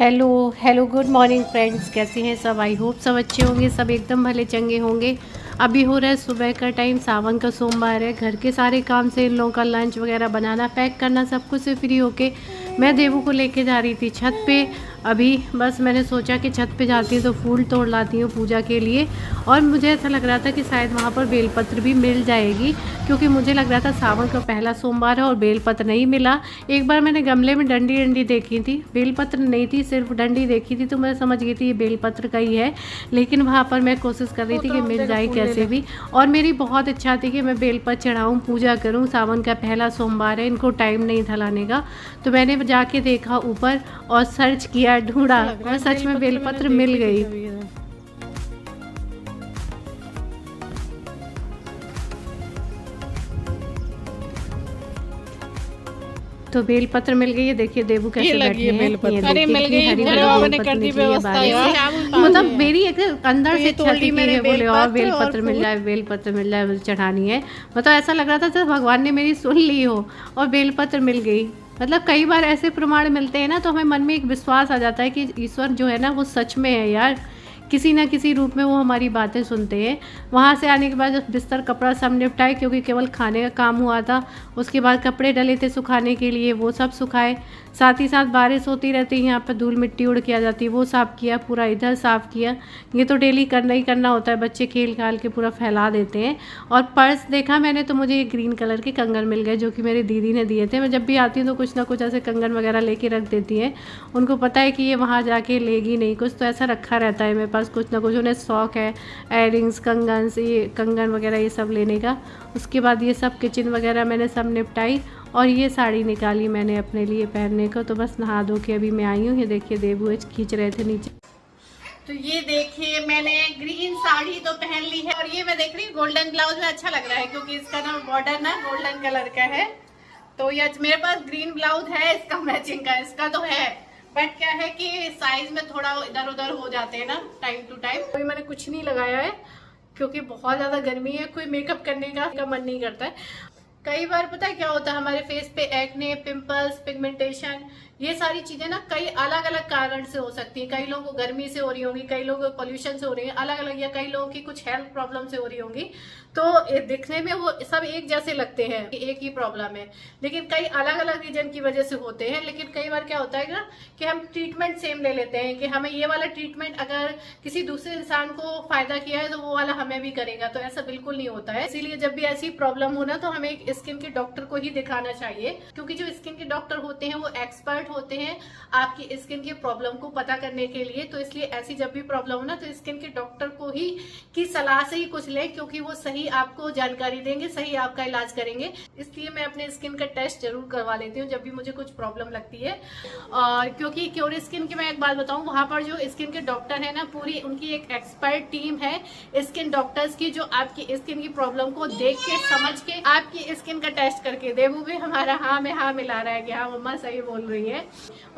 Hello hello good morning friends, कैसे हैं सब। आई होप सब अच्छे होंगे, सब एकदम भले चंगे होंगे। अभी हो रहा है सुबह का टाइम, सावन का सोमवार है। घर के सारे काम से इन लोगों का लंच वगैरह बनाना, पैक करना, सब कुछ से फ्री होके मैं देवू को लेके जा रही थी छत पे। अभी बस मैंने सोचा कि छत पे जाती हूँ तो फूल तोड़ लाती हूँ पूजा के लिए। और मुझे ऐसा लग रहा था कि शायद वहाँ पर बेलपत्र भी मिल जाएगी, क्योंकि मुझे लग रहा था सावन का पहला सोमवार है और बेलपत्र नहीं मिला। एक बार मैंने गमले में डंडी देखी थी, बेलपत्र नहीं थी, सिर्फ डंडी देखी थी, तो मैं समझ गई थी ये बेलपत्र का ही है। लेकिन वहाँ पर मैं कोशिश कर रही थी कि मिल जाए कैसे भी। और मेरी बहुत इच्छा थी कि मैं बेलपत्र चढ़ाऊँ, पूजा करूँ। सावन का पहला सोमवार है, इनको टाइम नहीं था लाने का। तो मैंने जाके देखा ऊपर और सर्च किया, ढूंढा और सच में बेलपत्र मिल गई। तो बेलपत्र मिल गई है। देखिए देवू कैसे बैठी है। अरे मिल गई, मैंने कर दी व्यवस्था। मतलब मेरी एक अंदर से इच्छा थी कि बोले और बेलपत्र मिल जाए, बेलपत्र मिल जाए, चढ़ानी है। मतलब ऐसा लग रहा था जैसे भगवान ने मेरी सुन ली हो और बेलपत्र मिल गई। मतलब कई बार ऐसे प्रमाण मिलते हैं ना, तो हमें मन में एक विश्वास आ जाता है कि ईश्वर जो है ना वो सच में है यार, किसी ना किसी रूप में वो हमारी बातें सुनते हैं। वहाँ से आने के बाद जब बिस्तर कपड़ा सब निपटाए, क्योंकि केवल खाने का काम हुआ था। उसके बाद कपड़े डले थे सुखाने के लिए, वो सब सुखाए। साथ ही साथ बारिश होती रहती है, यहाँ पर धूल मिट्टी उड़ के आ जाती है, वो साफ़ किया, पूरा इधर साफ़ किया। ये तो डेली करना ही करना होता है, बच्चे खेल खाल के पूरा फैला देते हैं। और पर्स देखा मैंने तो मुझे ये ग्रीन कलर के कंगन मिल गए, जो कि मेरी दीदी ने दिए थे। मैं जब भी आती हूँ तो कुछ ना कुछ ऐसे कंगन वगैरह लेके रख देती हैं। उनको पता है कि ये वहाँ जाके लेगी नहीं कुछ, तो ऐसा रखा रहता है मेरे पास कुछ ना कुछ। उन्हें शौक़ है एयरिंग्स, कंगन, ये कंगन वगैरह ये सब लेने का। उसके बाद ये सब किचन वगैरह मैंने सब निपटाई और ये साड़ी निकाली मैंने अपने लिए पहनने को। तो बस नहा धो के अभी मैं आई हूँ। ये देखिए देवू खींच रहे थे नीचे। तो ये देखिए मैंने ग्रीन साड़ी तो पहन ली है और ये मैं देख रही हूँ गोल्डन ब्लाउज में अच्छा लग रहा है, क्योंकि इसका ना बॉर्डर ना गोल्डन कलर का है। तो ये मेरे पास ग्रीन ब्लाउज है इसका मैचिंग का, इसका तो है, बट क्या है कि साइज में थोड़ा इधर उधर हो जाते हैं ना टाइम टू टाइम। तो मैंने कुछ नहीं लगाया है क्योंकि बहुत ज्यादा गर्मी है, कोई मेकअप करने का मन नहीं करता है। कई बार पता है क्या होता है, हमारे फेस पे एक्ने, पिंपल्स, पिगमेंटेशन, ये सारी चीजें ना कई अलग अलग कारण से हो सकती है। कई लोगों को गर्मी से हो रही होंगी, कई लोगों को पोल्यूशन से हो रही है अलग अलग, या कई लोगों की कुछ हेल्थ प्रॉब्लम से हो रही होंगी। तो दिखने में वो सब एक जैसे लगते हैं कि एक ही प्रॉब्लम है, लेकिन कई अलग अलग रीजन की वजह से होते हैं। लेकिन कई बार क्या होता है ना कि हम ट्रीटमेंट सेम ले लेते हैं कि हमें ये वाला ट्रीटमेंट अगर किसी दूसरे इंसान को फायदा किया है तो वो वाला हमें भी करेगा, तो ऐसा बिल्कुल नहीं होता है। इसीलिए जब भी ऐसी प्रॉब्लम हो ना तो हमें एक स्किन के डॉक्टर को ही दिखाना चाहिए, क्योंकि जो स्किन के डॉक्टर होते हैं वो एक्सपर्ट होते हैं आपकी स्किन की प्रॉब्लम को पता करने के लिए। तो इसलिए ऐसी जब भी प्रॉब्लम हो ना तो स्किन के डॉक्टर को ही की सलाह से ही कुछ ले, क्योंकि वो सही आपको जानकारी देंगे, सही आपका इलाज करेंगे। इसलिए मैं अपने स्किन का टेस्ट जरूर करवा लेती हूँ जब भी मुझे कुछ प्रॉब्लम लगती है। और क्योंकि क्योर स्किन की मैं एक बात बताऊं, वहां पर जो स्किन के डॉक्टर है ना, पूरी उनकी एक एक्सपर्ट टीम है स्किन डॉक्टर्स की, जो आपकी स्किन की प्रॉब्लम को देख के समझ के आपकी स्किन का टेस्ट करके। देवू भी हमारा हाँ में हाँ मिला रहा है कि हाँ मम्मा सही बोल रही है।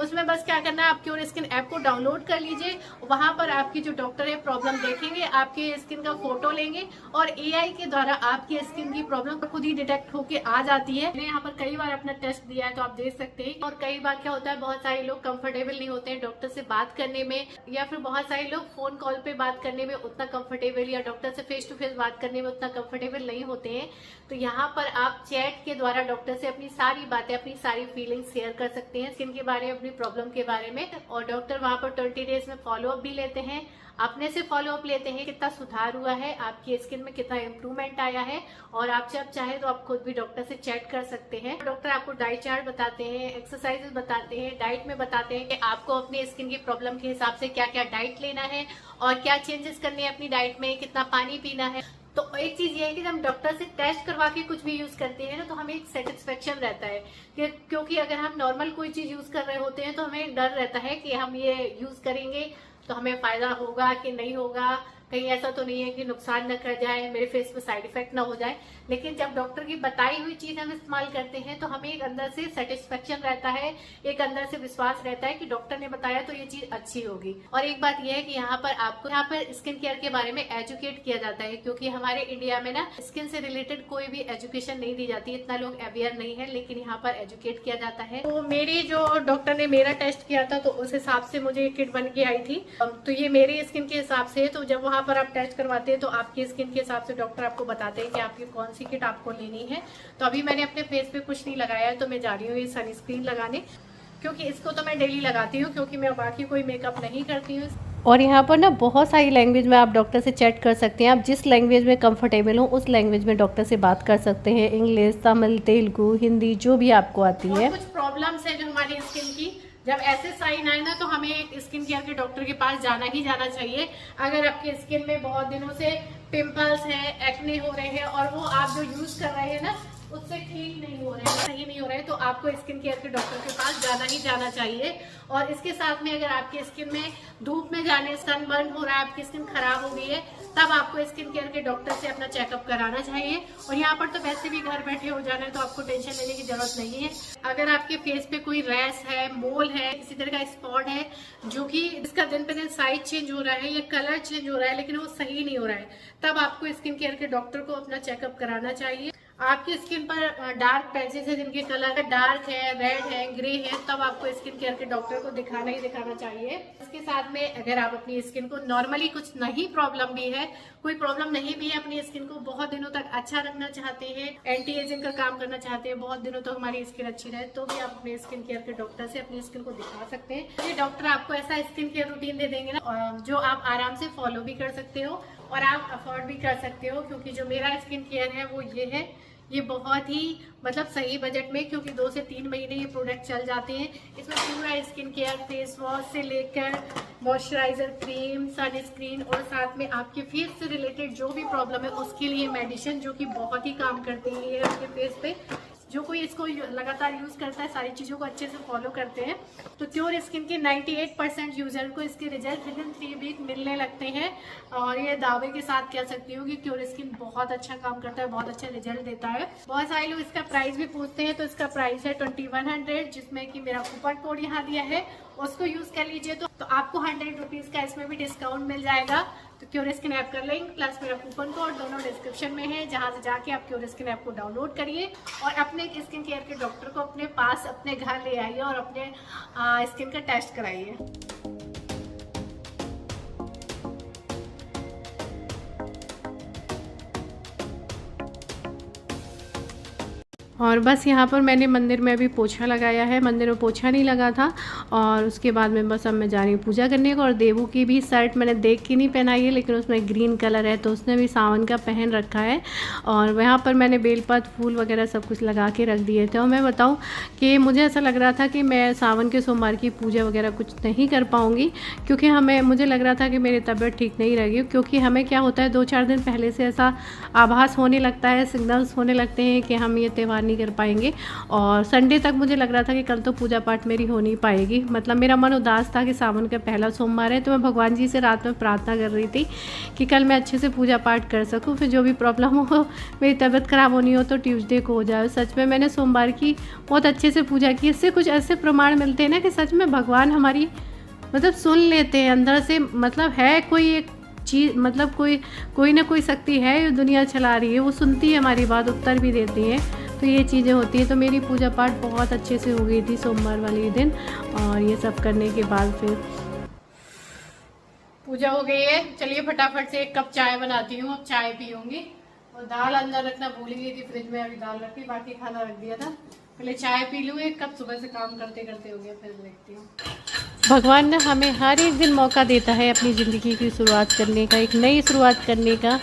उसमें बस क्या करना है, आप क्योर स्किन ऐप को डाउनलोड कर लीजिए। वहां पर आपकी जो डॉक्टर है प्रॉब्लम देखेंगे, आपके स्किन का फोटो लेंगे और एआई के द्वारा आपकी स्किन की प्रॉब्लम खुद ही डिटेक्ट होके आ जाती है। मैंने यहाँ पर कई बार अपना टेस्ट दिया है तो आप देख सकते हैं। और कई बार क्या होता है, बहुत सारे लोग कंफर्टेबल नहीं होते हैं डॉक्टर से बात करने में, या फिर बहुत सारे लोग फोन कॉल पे बात करने में उतना कंफर्टेबल, या डॉक्टर से फेस टू फेस बात करने में उतना कंफर्टेबल नहीं होते हैं। तो यहाँ पर आप चैट के द्वारा डॉक्टर से अपनी सारी बातें, अपनी सारी फीलिंग्स शेयर कर सकते हैं स्किन के बारे में, अपनी प्रॉब्लम के बारे में। और डॉक्टर वहाँ पर 20 डेज में फॉलोअप भी लेते हैं, अपने से फॉलोअप लेते हैं कितना सुधार हुआ है, आपकी स्किन में कितना इम्प्रूवमेंट आया है। और आप जब चाहे तो आप खुद भी डॉक्टर से चैट कर सकते हैं। डॉक्टर आपको डाइट चार्ट बताते हैं, एक्सरसाइजेस बताते हैं, डाइट में बताते हैं कि आपको अपनी स्किन की प्रॉब्लम के हिसाब से क्या क्या डाइट लेना है और क्या चेंजेस करने हैं अपनी डाइट में, कितना पानी पीना है। तो एक चीज ये है कि जब हम डॉक्टर से टेस्ट करवा के कुछ भी यूज करते हैं ना तो हमें एक सेटिस्फेक्शन रहता है कि, क्योंकि अगर हम नॉर्मल कोई चीज यूज कर रहे होते हैं तो हमें डर रहता है कि हम ये यूज करेंगे तो हमें फायदा होगा कि नहीं होगा, कहीं ऐसा तो नहीं है कि नुकसान न कर जाए, मेरे फेस पे साइड इफेक्ट ना हो जाए। लेकिन जब डॉक्टर की बताई हुई चीज हम इस्तेमाल करते हैं तो हमें एक अंदर से सेटिस्फेक्शन रहता है, एक अंदर से विश्वास रहता है कि डॉक्टर ने बताया तो ये चीज अच्छी होगी। और एक बात यह है कि यहाँ पर आपको यहाँ पर स्किन केयर के बारे में एजुकेट किया जाता है, क्योंकि हमारे इंडिया में ना स्किन से रिलेटेड कोई भी एजुकेशन नहीं दी जाती, इतना लोग अवेयर नहीं है, लेकिन यहाँ पर एजुकेट किया जाता है। तो मेरी जो डॉक्टर ने मेरा टेस्ट किया था तो उस हिसाब से मुझे किट बन के आई थी। तो ये मेरी स्किन के हिसाब से है। तो जब वहां पर आप टेस्ट करवाते हैं तो आपकी स्किन के हिसाब से डॉक्टर आपको बताते हैं कि आपकी कौन सी किट आपको लेनी है। तो अभी मैंने अपने फेस पे कुछ नहीं लगाया है, तो मैं जा रही हूँ ये सनस्क्रीन लगाने, क्योंकि इसको तो मैं डेली लगाती हूँ, क्योंकि मैं बाकी कोई मेकअप नहीं करती हूँ। और यहाँ पर ना बहुत सारी लैंग्वेज में आप डॉक्टर से चैट कर सकते हैं। आप जिस लैंग्वेज में कंफर्टेबल हो उस लैंग्वेज में डॉक्टर से बात कर सकते हैं, इंग्लिश, तमिल, तेलुगु, हिंदी, जो भी आपको आती है। कुछ प्रॉब्लम्स है जो हमारी स्किन की, जब ऐसे साइन आए ना तो हमें एक स्किन केयर के डॉक्टर के पास जाना ही जाना चाहिए। अगर आपकी स्किन में बहुत दिनों से पिंपल्स हैं, एक्ने हो रहे हैं और वो आप जो यूज कर रहे हैं ना उससे ठीक नहीं हो रहे हैं, सही नहीं हो रहे हैं, तो आपको स्किन केयर के डॉक्टर के पास जाना ही जाना चाहिए। और इसके साथ में अगर आपकी स्किन में धूप में जाने सनबर्न हो रहा है, आपकी स्किन खराब हो गई है, तब आपको स्किन केयर के डॉक्टर से अपना चेकअप कराना चाहिए। और यहाँ पर तो वैसे भी घर बैठे हो जाना है तो आपको टेंशन लेने की जरूरत नहीं है। अगर आपके फेस पे कोई रैश है, मोल है, किसी तरह का स्पॉट है जो कि इसका दिन पे दिन साइज चेंज हो रहा है या कलर चेंज हो रहा है लेकिन वो सही नहीं हो रहा है, तब आपको स्किन केयर के डॉक्टर को अपना चेकअप कराना चाहिए। आपकी स्किन पर डार्क पैचेस है जिनके कलर डार्क है, रेड है, ग्रे है, तब आपको स्किन केयर के डॉक्टर को दिखाना ही दिखाना चाहिए। इसके साथ में अगर आप अपनी स्किन को नॉर्मली कुछ नहीं प्रॉब्लम भी है, कोई प्रॉब्लम नहीं भी है, अपनी स्किन को बहुत दिनों तक अच्छा रखना चाहते हैं, एंटी एजिंग का काम करना चाहते हैं, बहुत दिनों तक हमारी स्किन अच्छी रहे, तो भी आप अपने स्किन केयर के डॉक्टर से अपनी स्किन को दिखा सकते हैं। ये डॉक्टर आपको ऐसा स्किन केयर रूटीन दे देंगे ना जो आप आराम से फॉलो भी कर सकते हो और आप अफोर्ड भी कर सकते हो। क्योंकि जो मेरा स्किन केयर है वो ये है, ये बहुत ही मतलब सही बजट में, क्योंकि 2 से 3 महीने ये प्रोडक्ट चल जाते हैं। इसमें पूरा स्किन केयर, फेस वॉश से लेकर मॉइस्चराइजर, क्रीम, सनस्क्रीन और साथ में आपके फेस से रिलेटेड जो भी प्रॉब्लम है उसके लिए मेडिसिन जो कि बहुत ही काम करती है आपके फेस पे। जो कोई इसको लगातार यूज करता है, सारी चीजों को अच्छे से फॉलो करते हैं, तो क्योर स्किन के 98% यूजर को इसके रिजल्ट विदिन 3 वीक मिलने लगते हैं। और ये दावे के साथ कह सकती हूँ कि क्योर स्किन बहुत अच्छा काम करता है, बहुत अच्छा रिजल्ट देता है। बहुत सारे लोग इसका प्राइस भी पूछते हैं, तो इसका प्राइस है 2100, जिसमें कि मेरा कूपन कोड यहाँ दिया है, उसको यूज कर लीजिए तो आपको 100 रुपीज का इसमें भी डिस्काउंट मिल जाएगा। तो क्योर स्किन ऐप का लिंक प्लस मेरा कूपन कोड दोनों डिस्क्रिप्शन में है, जहां से जाके आप क्योर स्किन ऐप को डाउनलोड करिए और अपने स्किन केयर के डॉक्टर को अपने पास अपने घर ले आइए और अपने स्किन का टेस्ट कराइए। और बस यहाँ पर मैंने मंदिर में अभी पोछा लगाया है, मंदिर में पोछा नहीं लगा था। और उसके बाद में बस अब मैं जा रही हूँ पूजा करने को। और देवू की भी शर्ट मैंने देख के नहीं पहनाई है, लेकिन उसमें ग्रीन कलर है तो उसने भी सावन का पहन रखा है। और वहाँ पर मैंने बेलपत्र, फूल वगैरह सब कुछ लगा के रख दिए थे। और मैं बताऊँ कि मुझे ऐसा लग रहा था कि मैं सावन के सोमवार की पूजा वगैरह कुछ नहीं कर पाऊँगी, क्योंकि मुझे लग रहा था कि मेरी तबीयत ठीक नहीं रहेगी। क्योंकि हमें क्या होता है, 2-4 दिन पहले से ऐसा आभास होने लगता है, सिग्नल्स होने लगते हैं कि हम ये त्यौहार नहीं कर पाएंगे। और संडे तक मुझे लग रहा था कि कल तो पूजा पाठ मेरी हो नहीं पाएगी। मतलब मेरा मन उदास था कि सावन का पहला सोमवार है, तो मैं भगवान जी से रात में प्रार्थना कर रही थी कि कल मैं अच्छे से पूजा पाठ कर सकूं, फिर जो भी प्रॉब्लम हो, मेरी तबीयत ख़राब होनी हो तो ट्यूसडे को हो जाए। सच में मैंने सोमवार की बहुत अच्छे से पूजा की। इससे कुछ ऐसे प्रमाण मिलते हैं ना कि सच में भगवान हमारी मतलब सुन लेते हैं अंदर से। मतलब है कोई एक चीज़, मतलब कोई ना कोई शक्ति है जो दुनिया चला रही है, वो सुनती है हमारी बात, उत्तर भी देती है। तो ये चीज़ें होती हैं। तो मेरी पूजा पाठ बहुत अच्छे से हो गई थी सोमवार वाले दिन। और ये सब करने के बाद फिर पूजा हो गई है। चलिए फटाफट से 1 कप चाय बनाती हूँ, अब चाय पीऊंगी। और दाल अंदर रखना भूल गई थी फ्रिज में, अभी दाल रखी, बाकी खाना रख दिया था। पहले चाय पी लूँ 1 कप, सुबह से काम करते करते हो गया, फिर देखती हूँ। भगवान ने हमें हर एक दिन मौका देता है अपनी ज़िंदगी की शुरुआत करने का, एक नई शुरुआत करने का।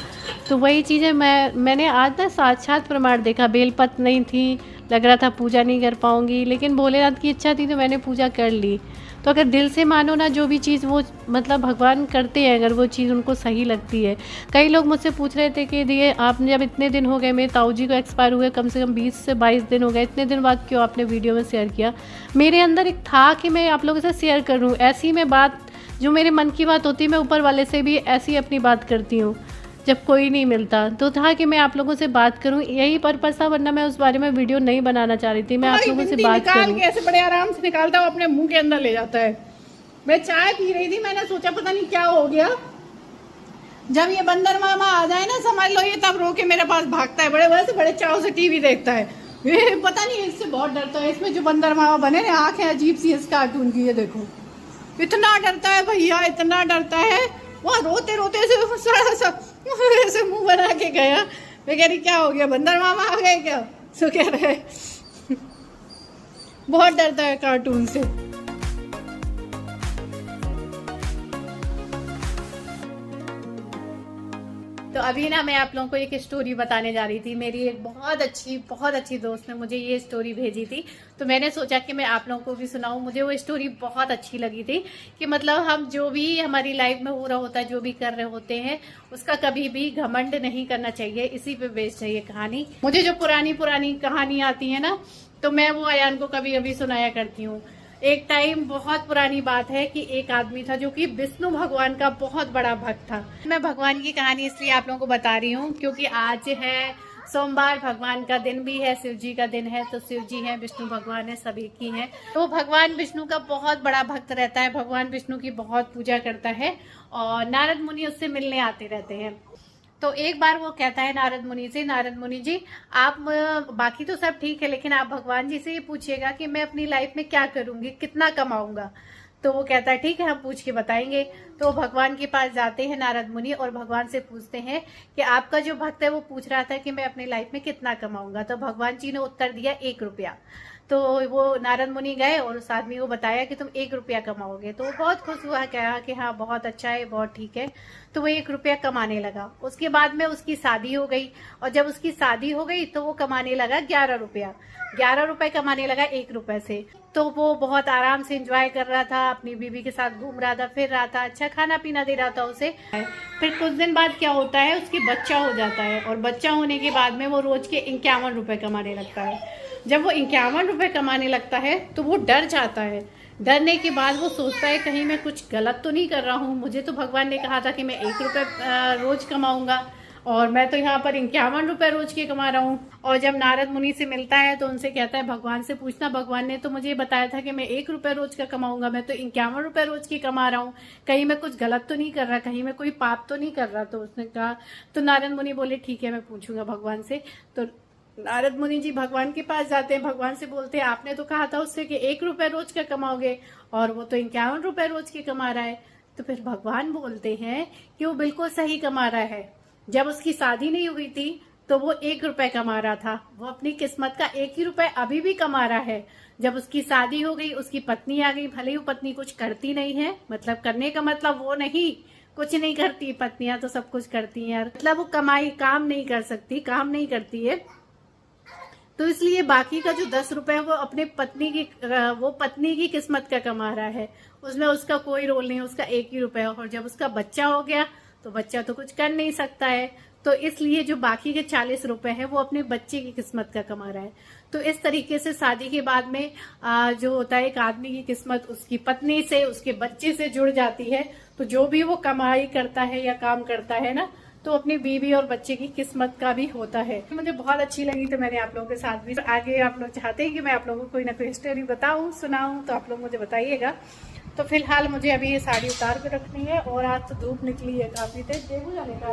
तो वही चीज़ें मैंने आज ना साक्षात प्रमाण देखा। बेलपत्र नहीं थी, लग रहा था पूजा नहीं कर पाऊँगी, लेकिन भोलेनाथ की इच्छा थी तो मैंने पूजा कर ली। तो अगर दिल से मानो ना जो भी चीज़, वो मतलब भगवान करते हैं अगर वो चीज़ उनको सही लगती है। कई लोग मुझसे पूछ रहे थे कि ये आपने जब इतने दिन हो गए, मेरे ताऊ जी को एक्सपायर हुए कम से कम 20 से 22 दिन हो गए, इतने दिन बाद क्यों आपने वीडियो में शेयर किया। मेरे अंदर एक था कि मैं आप लोगों से शेयर करूँ। ऐसी में बात जो मेरे मन की बात होती है मैं ऊपर वाले से भी ऐसी अपनी बात करती हूँ जब कोई नहीं मिलता, तो था कि मैं आप लोगों से बात करूं, यही पर्पस था, वरना मैं उस बारे में वीडियो नहीं बनाना चाह रही थी। मैं आप लोगों से बात करूं। ऐसे बड़े आराम से निकालता है, अपने मुंह के अंदर ले जाता है। मैं चाय पी रही थी, मैंने सोचा पता नहीं क्या हो गया, जब ये बंदर मामा आ जाए ना समझ लो ये तब रो के मेरे पास भागता है, बड़े चाव से टीवी देखता है। ये पता नहीं इससे बहुत डरता है। इसमें जो बंदर मामा बने ना, आंखें अजीब सी इस कार्टून की, ये देखो इतना डरता है भैया, इतना डरता है। वहाँ रोते रोते ऐसे मुंह बना के गया। मैं कह रही क्या हो गया, बंदर मामा आ गए क्या? सो कह रहे बहुत डरता है कार्टून से। तो अभी ना मैं आप लोगों को एक स्टोरी बताने जा रही थी। मेरी एक बहुत अच्छी दोस्त ने मुझे ये स्टोरी भेजी थी, तो मैंने सोचा कि मैं आप लोगों को भी सुनाऊं। मुझे वो स्टोरी बहुत अच्छी लगी थी कि मतलब हम जो भी हमारी लाइफ में हो रहा होता है, जो भी कर रहे होते हैं, उसका कभी भी घमंड नहीं करना चाहिए। इसी पे बेस्ड है ये कहानी। मुझे जो पुरानी कहानी आती है ना, तो मैं वो अयान को कभी कभी सुनाया करती हूँ। एक टाइम बहुत पुरानी बात है कि एक आदमी था जो कि विष्णु भगवान का बहुत बड़ा भक्त था। मैं भगवान की कहानी इसलिए आप लोगों को बता रही हूँ क्योंकि आज है सोमवार, भगवान का दिन भी है, शिव जी का दिन है। तो शिव जी है, विष्णु भगवान है, सभी की है। तो भगवान विष्णु का बहुत बड़ा भक्त रहता है, भगवान विष्णु की बहुत पूजा करता है और नारद मुनि उससे मिलने आते रहते हैं। तो एक बार वो कहता है नारद मुनि से, नारद मुनि जी आप बाकी तो सब ठीक है, लेकिन आप भगवान जी से ये पूछिएगा कि मैं अपनी लाइफ में क्या करूंगी, कितना कमाऊंगा। तो वो कहता है ठीक है, हम पूछ के बताएंगे। तो भगवान के पास जाते हैं नारद मुनि और भगवान से पूछते हैं कि आपका जो भक्त है वो पूछ रहा था कि मैं अपनी लाइफ में कितना कमाऊंगा। तो भगवान जी ने उत्तर दिया 1 रुपया। तो वो नारद मुनि गए और उस आदमी को बताया कि तुम 1 रुपया कमाओगे। तो वो बहुत खुश हुआ, कहा कि हाँ बहुत अच्छा है, बहुत ठीक है। तो वो 1 रुपया कमाने लगा। उसके बाद में उसकी शादी हो गई और जब उसकी शादी हो गई तो वो कमाने लगा 11 रुपया। 11 रुपए कमाने लगा 1 रुपए से। तो वो बहुत आराम से एंजॉय कर रहा था, अपनी बीवी के साथ घूम रहा था, फिर रहा था, अच्छा खाना पीना दे रहा था उसे। फिर कुछ दिन बाद क्या होता है, उसकी बच्चा हो जाता है और बच्चा होने के बाद में वो रोज के 51 रुपए कमाने लगता है। जब वो 51 रुपए कमाने लगता है तो वो डर जाता है। डरने के बाद वो सोचता है कहीं मैं कुछ गलत तो नहीं कर रहा हूँ, मुझे तो भगवान ने कहा था कि मैं 1 रुपए रोज कमाऊंगा और मैं तो यहाँ पर 51 रुपए रोज के कमा रहा हूँ। और जब नारद मुनि से मिलता है तो उनसे कहता है भगवान से पूछना, भगवान ने तो मुझे बताया था कि मैं 1 रुपए रोज का कमाऊंगा, मैं तो 51 रुपए रोज की कमा रहा हूँ, कहीं मैं कुछ गलत तो नहीं कर रहा, कहीं मैं कोई पाप तो नहीं कर रहा। तो उसने कहा, तो नारद मुनि बोले ठीक है मैं पूछूंगा भगवान से। तो नारद मुनि जी भगवान के पास जाते हैं, भगवान से बोलते हैं आपने तो कहा था उससे कि 1 रुपए रोज का कमाओगे और वो तो 51 रुपए रोज के कमा रहा है। तो फिर भगवान बोलते हैं कि वो बिल्कुल सही कमा रहा है। जब उसकी शादी नहीं हुई थी तो वो 1 रुपए कमा रहा था, वो अपनी किस्मत का 1 ही रुपए अभी भी कमा रहा है। जब उसकी शादी हो गई, उसकी पत्नी आ गई, भले ही वो पत्नी कुछ करती नहीं है, मतलब करने का मतलब वो नहीं कुछ नहीं करती, पत्नियां तो सब कुछ करती हैं, मतलब वो काम नहीं कर सकती, काम नहीं करती है। तो इसलिए बाकी का जो 10 रुपए है वो अपने पत्नी की किस्मत का कमा रहा है, उसमें उसका कोई रोल नहीं, उसका 1 ही रुपया। और जब उसका बच्चा हो गया तो बच्चा तो कुछ कर नहीं सकता है, तो इसलिए जो बाकी के 40 रुपए है वो अपने बच्चे की किस्मत का कमा रहा है। तो इस तरीके से शादी के बाद में जो होता है एक आदमी की किस्मत उसकी पत्नी से, उसके बच्चे से जुड़ जाती है। तो जो भी वो कमाई करता है या काम करता है ना, तो अपनी बीवी और बच्चे की किस्मत का भी होता है। मुझे बहुत अच्छी लगी तो मैंने आप लोगों के साथ भी, आगे आप लोग चाहते हैं कि मैं आप लोगों को कोई ना कोई स्टोरी बताऊं, सुनाऊं, तो आप लोग मुझे बताइएगा। तो फिलहाल मुझे अभी ये साड़ी उतार के रखनी है और आज तो धूप निकली है काफी तेज, देखो जाने का।